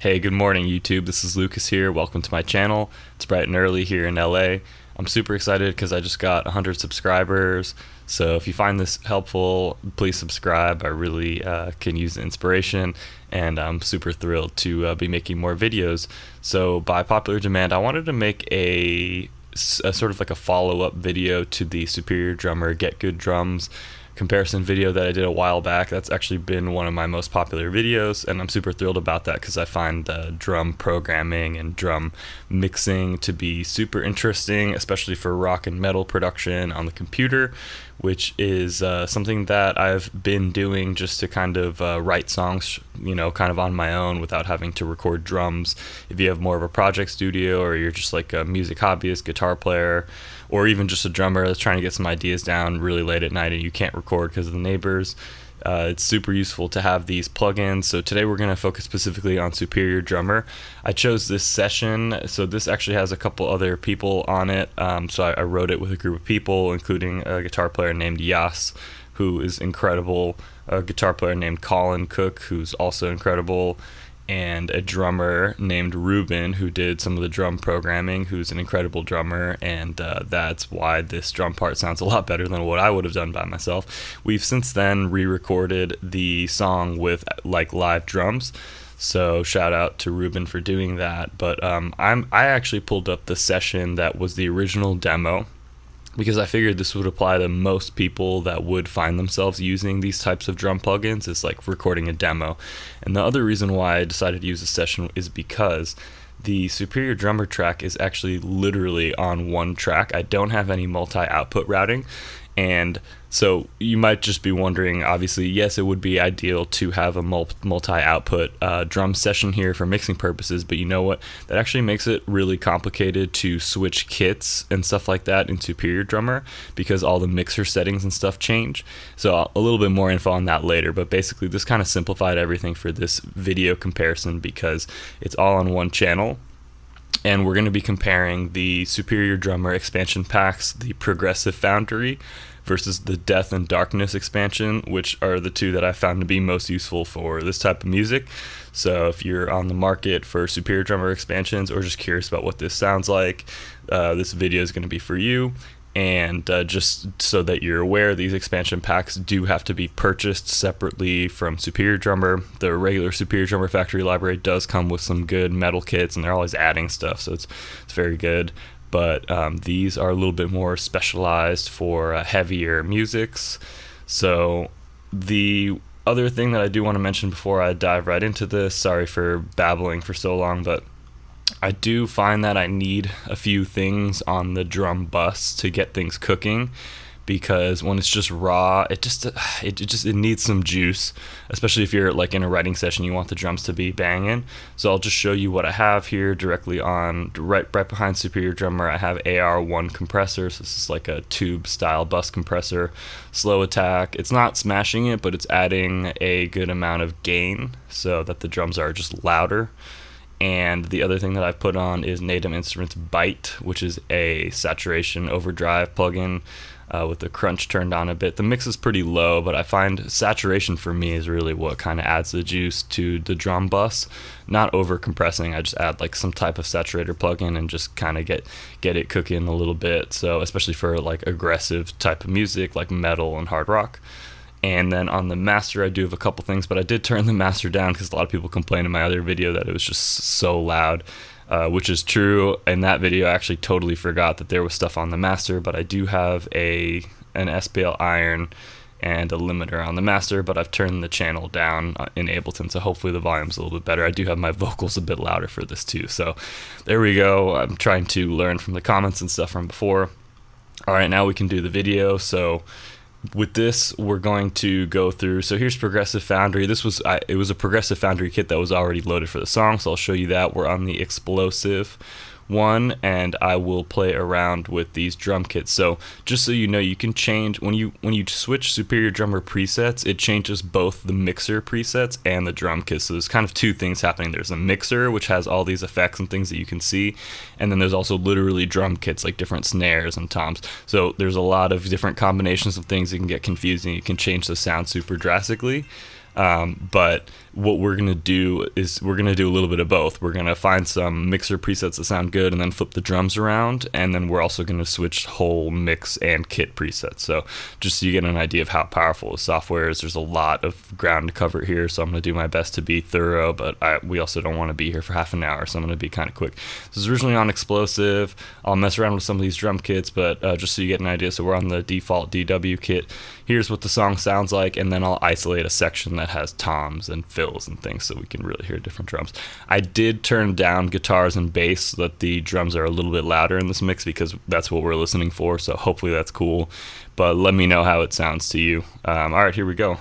Hey, good morning YouTube. This is Lucas here. Welcome to my channel. It's bright and early here in LA. I'm super excited because I just got 100 subscribers. So if you find this helpful, please subscribe. I really can use the inspiration, and I'm super thrilled to be making more videos. So by popular demand, I wanted to make a sort of like a follow-up video to the Superior Drummer Get Good Drums comparison video that I did a while back. That's actually been one of my most popular videos, and I'm super thrilled about that because I find drum programming and drum mixing to be super interesting, especially for rock and metal production on the computer, which is something that I've been doing just to kind of write songs, kind of on my own without having to record drums. If you have more of a project studio, or you're just like a music hobbyist, guitar player, or even just a drummer that's trying to get some ideas down really late at night and you can't record because of the neighbors, it's super useful to have these plugins. So today we're going to focus specifically on Superior Drummer. I chose this session, so this actually has a couple other people on it. So I wrote it with a group of people, including a guitar player named Yas, who is incredible, a guitar player named Colin Cook, who's also incredible, and a drummer named Ruben, who did some of the drum programming, who's an incredible drummer, and that's why this drum part sounds a lot better than what I would have done by myself. We've since then re-recorded the song with like live drums, so shout out to Ruben for doing that. But I actually pulled up the session that was the original demo, because I figured this would apply to most people that would find themselves using these types of drum plugins, is like recording a demo. And the other reason why I decided to use this session is because the Superior Drummer track is actually literally on one track. I don't have any multi-output routing, and so you might just be wondering, obviously, yes, it would be ideal to have a multi-output drum session here for mixing purposes, but you know what? That actually makes it really complicated to switch kits and stuff like that in Superior Drummer, because all the mixer settings and stuff change. So a little bit more info on that later, but basically this kind of simplified everything for this video comparison because it's all on one channel. And we're going to be comparing the Superior Drummer expansion packs, the Progressive Foundry versus the Death and Darkness expansion, which are the two that I found to be most useful for this type of music. So if you're on the market for Superior Drummer expansions, or just curious about what this sounds like, this video is going to be for you. And just so that you're aware, these expansion packs do have to be purchased separately from Superior Drummer. The regular Superior Drummer factory library does come with some good metal kits, and they're always adding stuff, so it's very good. But these are a little bit more specialized for heavier musics. So the other thing that I do want to mention before I dive right into this, sorry for babbling for so long, but I do find that I need a few things on the drum bus to get things cooking, because when it's just raw, it needs some juice, especially if you're like in a writing session, you want the drums to be banging. So I'll just show you what I have here directly on right behind Superior Drummer. I have AR1 compressor, so this is like a tube style bus compressor, slow attack. It's not smashing it, but it's adding a good amount of gain so that the drums are just louder. And the other thing that I've put on is Native Instruments Byte, which is a saturation overdrive plugin with the crunch turned on a bit. The mix is pretty low, but I find saturation for me is really what kind of adds the juice to the drum bus. Not over compressing, I just add like some type of saturator plugin and just kind of get it cooking a little bit. So especially for like aggressive type of music like metal and hard rock. And then on the master, I do have a couple things, but I did turn the master down because a lot of people complained in my other video that it was just so loud, which is true. In that video, I actually totally forgot that there was stuff on the master, but I do have an SPL iron and a limiter on the master, but I've turned the channel down in Ableton, so hopefully the volume's a little bit better. I do have my vocals a bit louder for this too, so there we go. I'm trying to learn from the comments and stuff from before. All right, now we can do the video. So with this, we're going to go through, so here's Progressive Foundry. It was a Progressive Foundry kit that was already loaded for the song, so I'll show you that. We're on the explosive one, and I will play around with these drum kits. So just so you know, you can change when you switch Superior Drummer presets, it changes both the mixer presets and the drum kits. So there's kind of two things happening. There's a mixer, which has all these effects and things that you can see, and then there's also literally drum kits, like different snares and toms. So there's a lot of different combinations of things that can get confusing. You can change the sound super drastically. But what we're going to do is we're going to do a little bit of both. We're going to find some mixer presets that sound good and then flip the drums around, and then we're also going to switch whole mix and kit presets. So just so you get an idea of how powerful the software is, there's a lot of ground to cover here, so I'm going to do my best to be thorough, but we also don't want to be here for half an hour, so I'm going to be kind of quick. This is originally on Explosive. I'll mess around with some of these drum kits, but just so you get an idea, so we're on the default DW kit. Here's what the song sounds like, and then I'll isolate a section that has toms and fills and things so we can really hear different drums. I did turn down guitars and bass so that the drums are a little bit louder in this mix because that's what we're listening for, so hopefully that's cool. But let me know how it sounds to you. Alright, here we go.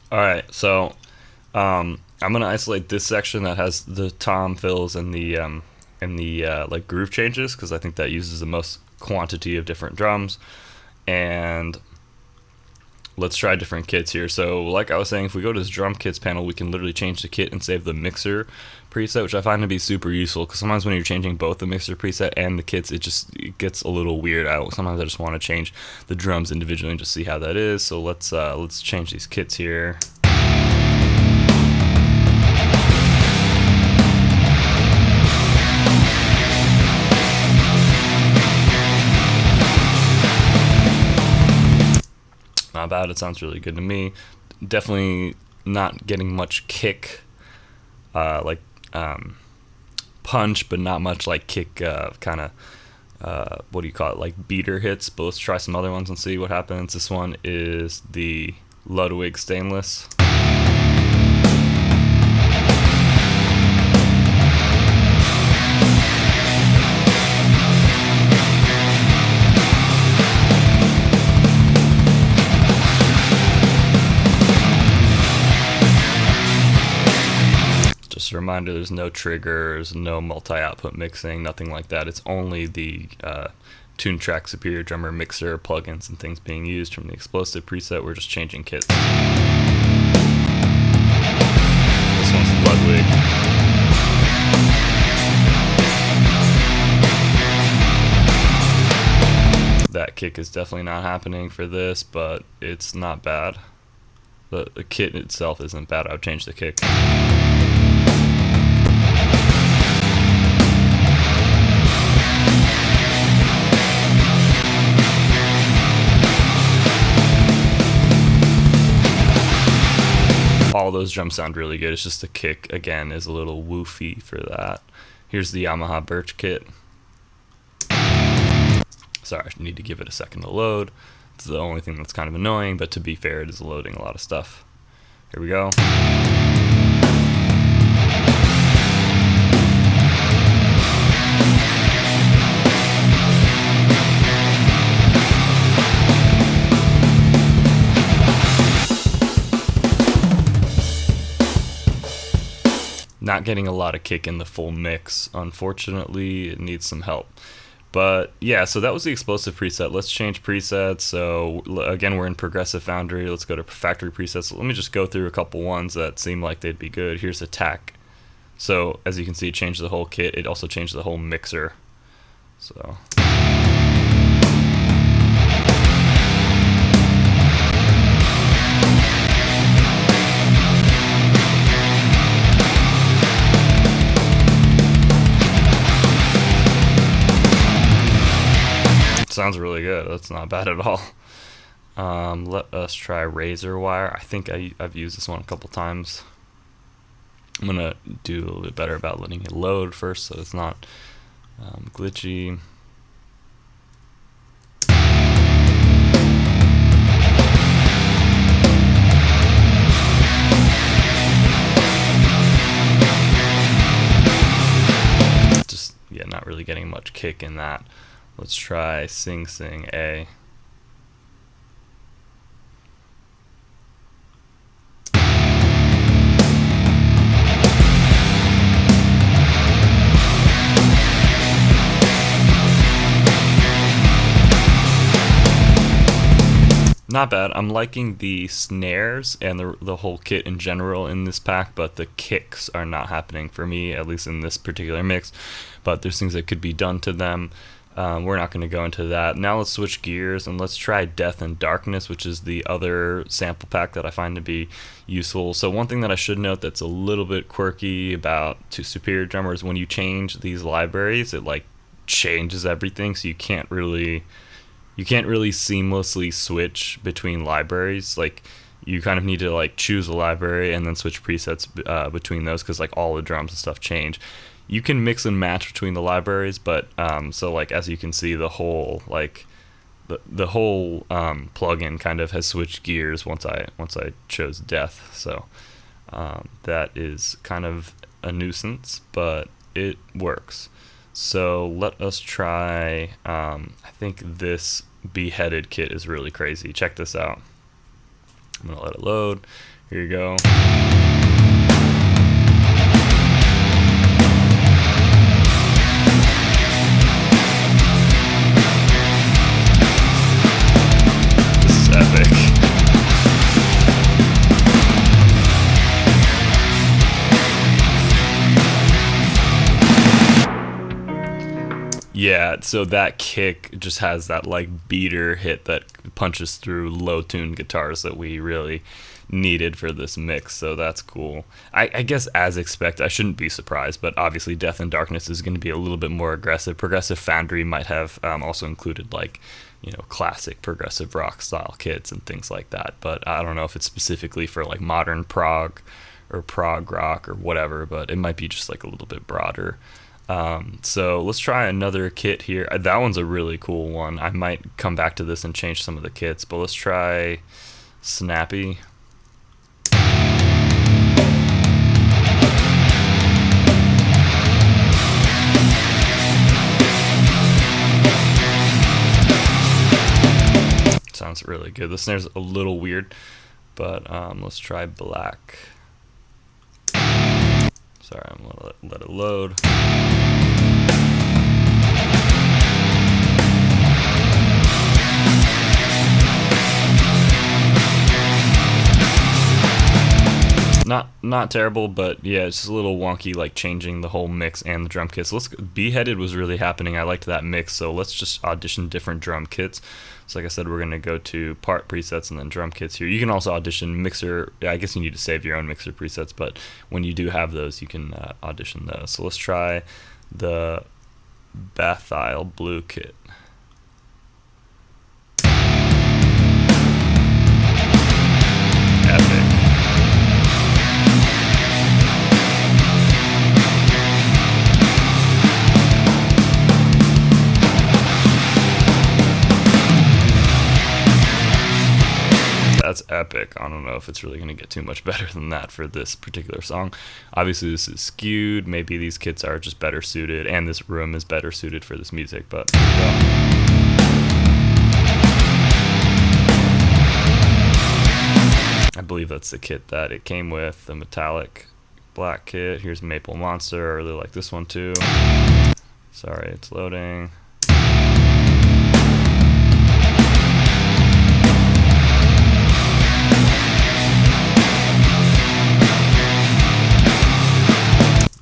Alright, so I'm gonna isolate this section that has the tom fills and the like groove changes, because I think that uses the most quantity of different drums. And let's try different kits here. So like I was saying, if we go to this drum kits panel, we can literally change the kit and save the mixer preset, which I find to be super useful, because sometimes when you're changing both the mixer preset and the kits, it gets a little weird. Sometimes I just want to change the drums individually and just see how that is. So let's change these kits here. Not bad, it sounds really good to me. Definitely not getting much kick, punch, but not much like kick, kind of, what do you call it, like beater hits. But let's try some other ones and see what happens. This one is the Ludwig Stainless. Just a reminder, there's no triggers, no multi-output mixing, nothing like that. It's only the Toontrack Superior Drummer mixer plugins and things being used from the Explosive preset. We're just changing kits. This one's Ludwig. That kick is definitely not happening for this, but it's not bad. The kit itself isn't bad. I would change the kick. All those drums sound really good. It's just the kick, again, is a little woofy for that. Here's the Yamaha Birch kit. Sorry, I need to give it a second to load. It's the only thing that's kind of annoying, but to be fair, it is loading a lot of stuff. Here we go. Not getting a lot of kick in the full mix. Unfortunately, it needs some help. But yeah, so that was the Explosive preset. Let's change presets. So again, we're in Progressive Foundry. Let's go to factory presets. Let me just go through a couple ones that seem like they'd be good. Here's Attack. So as you can see, it changed the whole kit. It also changed the whole mixer. So that's not bad at all. Let us try razor wire. I think I've used this one a couple times. I'm gonna do a little bit better about letting it load first so it's not glitchy. Yeah, not really getting much kick in that. Let's try sing sing A. Not bad. I'm liking the snares and the whole kit in general in this pack, but the kicks are not happening for me, at least in this particular mix. But there's things that could be done to them. We're not going to go into that. Now let's switch gears and let's try Death and Darkness, which is the other sample pack that I find to be useful. So one thing that I should note that's a little bit quirky about Superior Drummer is when you change these libraries, it like changes everything, so you can't really seamlessly switch between libraries. Like you kind of need to like choose a library and then switch presets between those, because like all the drums and stuff change. You can mix and match between the libraries, but so like as you can see, the whole like the whole plugin kind of has switched gears once I chose Death. So that is kind of a nuisance, but it works. So let us try, I think this Beheaded kit is really crazy. Check this out. I'm gonna let it load. Here you go. This is epic. Yeah, so that kick just has that like beater hit that punches through low tuned guitars that we really needed for this mix, so that's cool. I guess as expected, I shouldn't be surprised, but obviously Death and Darkness is going to be a little bit more aggressive. Progressive Foundry might have also included like, you know, classic progressive rock style kits and things like that, but I don't know if it's specifically for like modern prog or prog rock or whatever, but it might be just like a little bit broader. So let's try another kit here. That one's a really cool one. I might come back to this and change some of the kits, but let's try Snappy. Sounds really good. The snare's a little weird, but let's try Black. Sorry, I'm gonna let it load. Not terrible, but yeah, it's just a little wonky, like changing the whole mix and the drum kits. Beheaded was really happening. I liked that mix, so let's just audition different drum kits. So like I said, we're gonna go to part presets and then drum kits here. You can also audition mixer. I guess you need to save your own mixer presets, but when you do have those, you can audition those. So let's try the Bathyl Blue kit. Epic. That's epic. I don't know if it's really going to get too much better than that for this particular song. Obviously this is skewed. Maybe these kits are just better suited, and this room is better suited for this music, but here we go. I believe that's the kit that it came with, the metallic black kit. Here's Maple Monster. I really like this one too. Sorry, it's loading.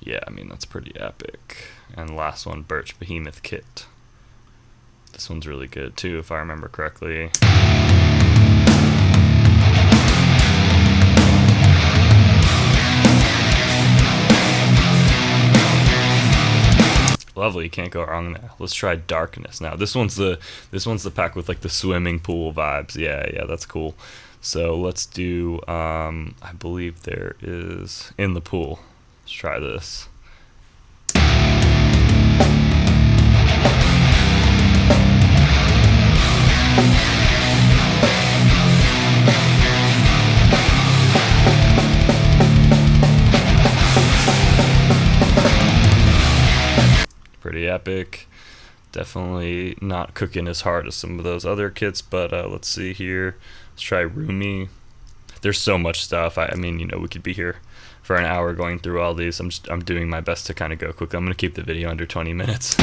Yeah, I mean, that's pretty epic. And last one, Birch Behemoth kit. This one's really good too, if I remember correctly. Lovely, can't go wrong there. Let's try Darkness now. This one's the pack with like the swimming pool vibes. Yeah, that's cool. So let's do I believe there is In the Pool. Let's try this. Pretty epic. Definitely not cooking as hard as some of those other kits, but let's see here. Let's try Roomy. There's so much stuff. I mean, you know, we could be here for an hour going through all these. I'm doing my best to kind of go quick. I'm gonna keep the video under 20 minutes.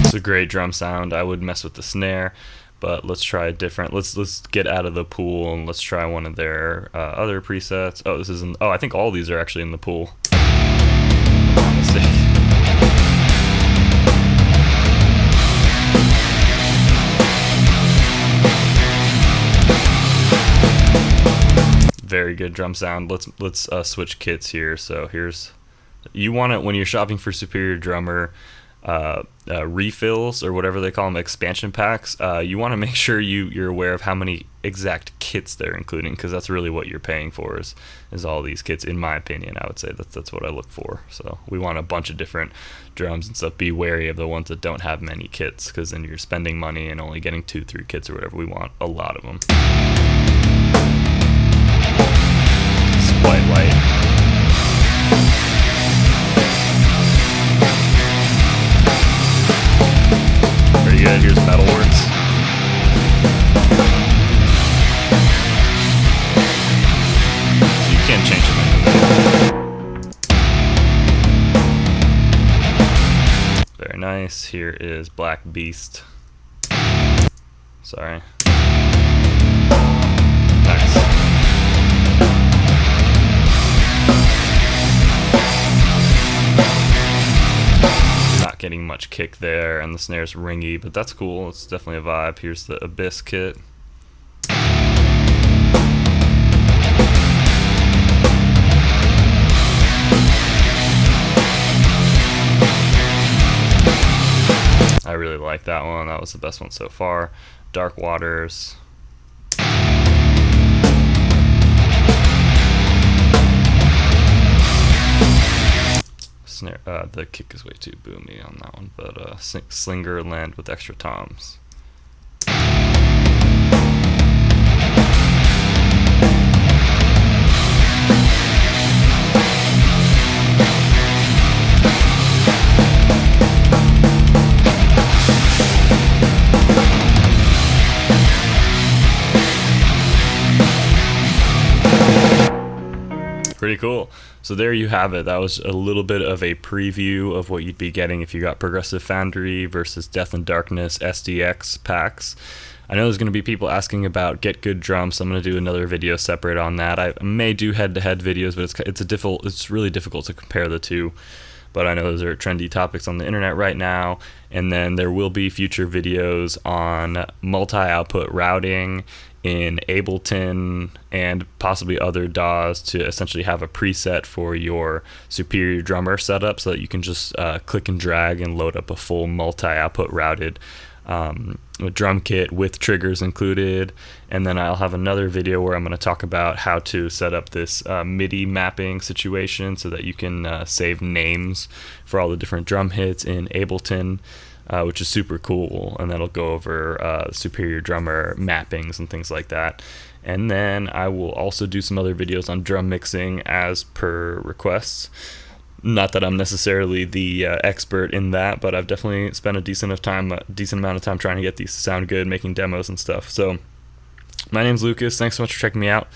It's a great drum sound. I would mess with the snare, but let's try a different. Let's get out of the pool and let's try one of their other presets. Oh, this is in. Oh, I think all these are actually in the pool. Very good drum sound. Let's switch kits here. So here's, you want it when you're shopping for Superior Drummer refills or whatever they call them, expansion packs. You want to make sure you're aware of how many exact kits they're including, because that's really what you're paying for is all these kits. In my opinion, I would say that's what I look for. So we want a bunch of different drums and stuff. Be wary of the ones that don't have many kits, because then you're spending money and only getting 2-3 kits or whatever. We want a lot of them. It's white light. Pretty good. Here's Metalworks. So you can't change them in the middle. Very nice. Here is Black Beast. Sorry. Nice. Not getting much kick there, and the snare's ringy, but that's cool. It's definitely a vibe. Here's the Abyss kit. I really like that one. That was the best one so far. Dark Waters. Snare, the kick is way too boomy on that one, but Slinger Land with extra toms. Pretty cool. So there you have it. That was a little bit of a preview of what you'd be getting if you got Progressive Foundry versus Death and Darkness SDX packs. I know there's going to be people asking about Get Good Drums, so I'm going to do another video separate on that. I may do head-to-head videos, but it's really difficult to compare the two. But I know those are trendy topics on the internet right now. And then there will be future videos on multi-output routing in Ableton and possibly other DAWs to essentially have a preset for your Superior Drummer setup, so that you can just click and drag and load up a full multi-output routed drum kit with triggers included. And then I'll have another video where I'm going to talk about how to set up this MIDI mapping situation so that you can save names for all the different drum hits in Ableton, which is super cool. And that'll go over Superior Drummer mappings and things like that. And then I will also do some other videos on drum mixing as per requests. Not that I'm necessarily the expert in that, but I've definitely spent a decent amount of time trying to get these to sound good, making demos and stuff. So my name's Lucas. Thanks so much for checking me out.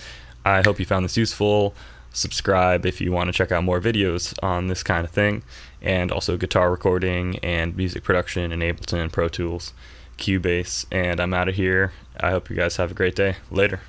I hope you found this useful. Subscribe if you want to check out more videos on this kind of thing, and also guitar recording and music production in Ableton, Pro Tools, Cubase. And I'm out of here. I hope you guys have a great day. Later.